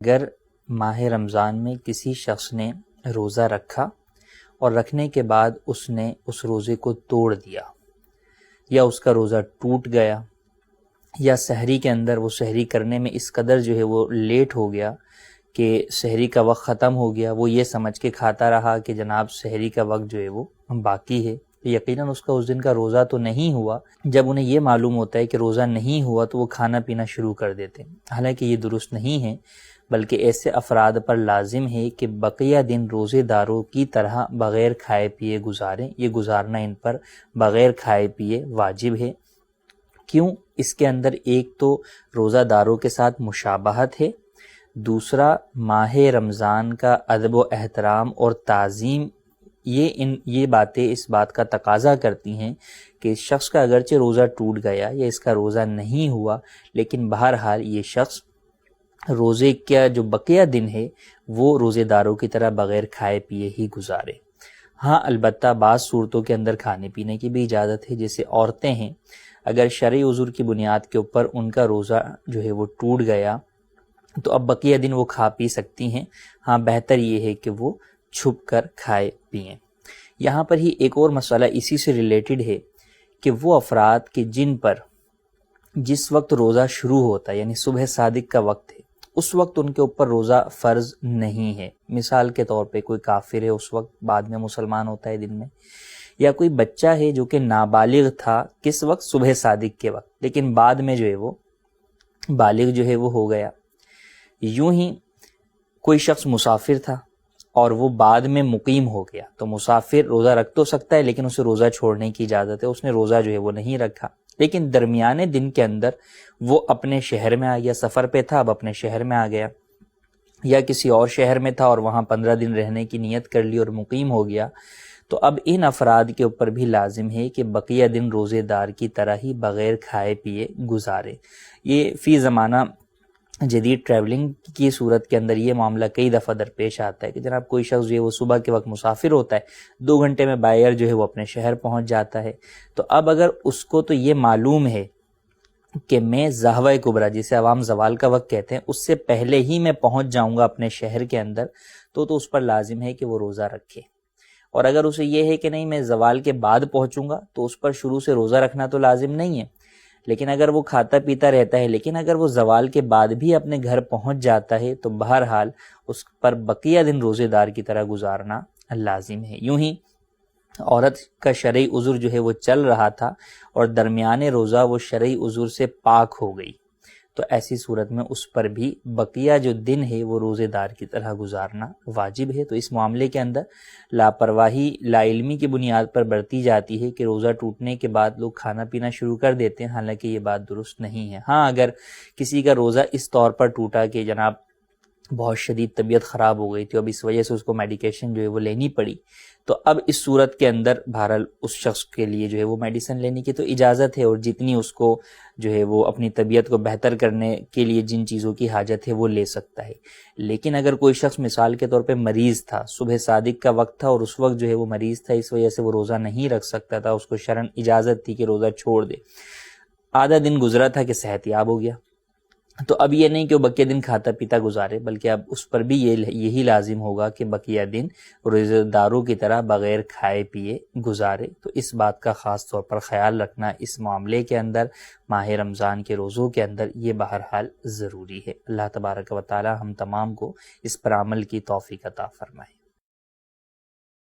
اگر ماہ رمضان میں کسی شخص نے روزہ رکھا اور رکھنے کے بعد اس نے اس روزے کو توڑ دیا، یا اس کا روزہ ٹوٹ گیا، یا سحری کے اندر وہ سحری کرنے میں اس قدر جو ہے وہ لیٹ ہو گیا کہ سحری کا وقت ختم ہو گیا، وہ یہ سمجھ کے کھاتا رہا کہ جناب سحری کا وقت جو ہے وہ باقی ہے، یقیناً اس کا اس دن کا روزہ تو نہیں ہوا۔ جب انہیں یہ معلوم ہوتا ہے کہ روزہ نہیں ہوا تو وہ کھانا پینا شروع کر دیتے ہیں، حالانکہ یہ درست نہیں ہے، بلکہ ایسے افراد پر لازم ہے کہ بقیہ دن روزے داروں کی طرح بغیر کھائے پیے گزاریں۔ یہ گزارنا ان پر بغیر کھائے پیے واجب ہے۔ کیوں؟ اس کے اندر ایک تو روزہ داروں کے ساتھ مشابہت ہے، دوسرا ماہ رمضان کا ادب و احترام اور تعظیم، یہ باتیں اس بات کا تقاضا کرتی ہیں کہ شخص کا اگرچہ روزہ ٹوٹ گیا یا اس کا روزہ نہیں ہوا، لیکن بہرحال یہ شخص روزے کا جو بقیہ دن ہے وہ روزے داروں کی طرح بغیر کھائے پیے ہی گزارے۔ ہاں البتہ بعض صورتوں کے اندر کھانے پینے کی بھی اجازت ہے، جیسے عورتیں ہیں، اگر شرعی عذر کی بنیاد کے اوپر ان کا روزہ جو ہے وہ ٹوٹ گیا تو اب بقیہ دن وہ کھا پی سکتی ہیں، ہاں بہتر یہ ہے کہ وہ چھپ کر کھائے پئیں۔ یہاں پر ہی ایک اور مسئلہ اسی سے ریلیٹڈ ہے کہ وہ افراد کہ جن پر جس وقت روزہ شروع ہوتا ہے یعنی صبح صادق کا وقت ہے، اس وقت ان کے اوپر روزہ فرض نہیں ہے۔ مثال کے طور پہ کوئی کافر ہے، اس وقت بعد میں مسلمان ہوتا ہے دن میں، یا کوئی بچہ ہے جو کہ نابالغ تھا کس وقت؟ صبح صادق کے وقت، لیکن بعد میں جو ہے وہ بالغ جو ہے وہ ہو گیا۔ یوں ہی کوئی شخص مسافر تھا اور وہ بعد میں مقیم ہو گیا، تو مسافر روزہ رکھ تو سکتا ہے لیکن اسے روزہ چھوڑنے کی اجازت ہے، اس نے روزہ جو ہے وہ نہیں رکھا، لیکن درمیانے دن کے اندر وہ اپنے شہر میں آ گیا، سفر پہ تھا اب اپنے شہر میں آ گیا، یا کسی اور شہر میں تھا اور وہاں 15 دن رہنے کی نیت کر لی اور مقیم ہو گیا، تو اب ان افراد کے اوپر بھی لازم ہے کہ بقیہ دن روزے دار کی طرح ہی بغیر کھائے پیے گزارے۔ یہ فی زمانہ جدید ٹریولنگ کی صورت کے اندر یہ معاملہ کئی دفعہ درپیش آتا ہے کہ جناب کوئی شخص جو ہے وہ صبح کے وقت مسافر ہوتا ہے، 2 گھنٹے میں بائر جو ہے وہ اپنے شہر پہنچ جاتا ہے، تو اب اگر اس کو تو یہ معلوم ہے کہ میں ظہوہ کبریٰ جسے عوام زوال کا وقت کہتے ہیں اس سے پہلے ہی میں پہنچ جاؤں گا اپنے شہر کے اندر، تو اس پر لازم ہے کہ وہ روزہ رکھے۔ اور اگر اسے یہ ہے کہ نہیں میں زوال کے بعد پہنچوں گا تو اس پر شروع سے روزہ رکھنا تو لازم نہیں ہے، لیکن اگر وہ کھاتا پیتا رہتا ہے، لیکن اگر وہ زوال کے بعد بھی اپنے گھر پہنچ جاتا ہے تو بہرحال اس پر بقیہ دن روزے دار کی طرح گزارنا لازم ہے۔ یوں ہی عورت کا شرعی عذر جو ہے وہ چل رہا تھا اور درمیان روزہ وہ شرعی عذر سے پاک ہو گئی، تو ایسی صورت میں اس پر بھی بقیہ جو دن ہے وہ روزے دار کی طرح گزارنا واجب ہے۔ تو اس معاملے کے اندر لاپرواہی لا علمی کی بنیاد پر برتی جاتی ہے کہ روزہ ٹوٹنے کے بعد لوگ کھانا پینا شروع کر دیتے ہیں، حالانکہ یہ بات درست نہیں ہے۔ ہاں اگر کسی کا روزہ اس طور پر ٹوٹا کہ جناب بہت شدید طبیعت خراب ہو گئی تھی، اب اس وجہ سے اس کو میڈیکیشن جو ہے وہ لینی پڑی، تو اب اس صورت کے اندر بہرحال اس شخص کے لیے جو ہے وہ میڈیسن لینے کی تو اجازت ہے، اور جتنی اس کو جو ہے وہ اپنی طبیعت کو بہتر کرنے کے لیے جن چیزوں کی حاجت ہے وہ لے سکتا ہے۔ لیکن اگر کوئی شخص مثال کے طور پہ مریض تھا، صبح صادق کا وقت تھا اور اس وقت جو ہے وہ مریض تھا، اس وجہ سے وہ روزہ نہیں رکھ سکتا تھا، اس کو شرعاً اجازت تھی کہ روزہ چھوڑ دے، آدھا دن گزرا تھا کہ صحت یاب ہو گیا، تو اب یہ نہیں کہ وہ بقیہ دن کھاتا پیتا گزارے، بلکہ اب اس پر بھی یہی لازم ہوگا کہ بقیہ دن روزہ داروں کی طرح بغیر کھائے پیے گزارے۔ تو اس بات کا خاص طور پر خیال رکھنا اس معاملے کے اندر، ماہ رمضان کے روزوں کے اندر، یہ بہرحال ضروری ہے۔ اللہ تبارک و تعالی ہم تمام کو اس پر عمل کی توفیق عطا فرمائے۔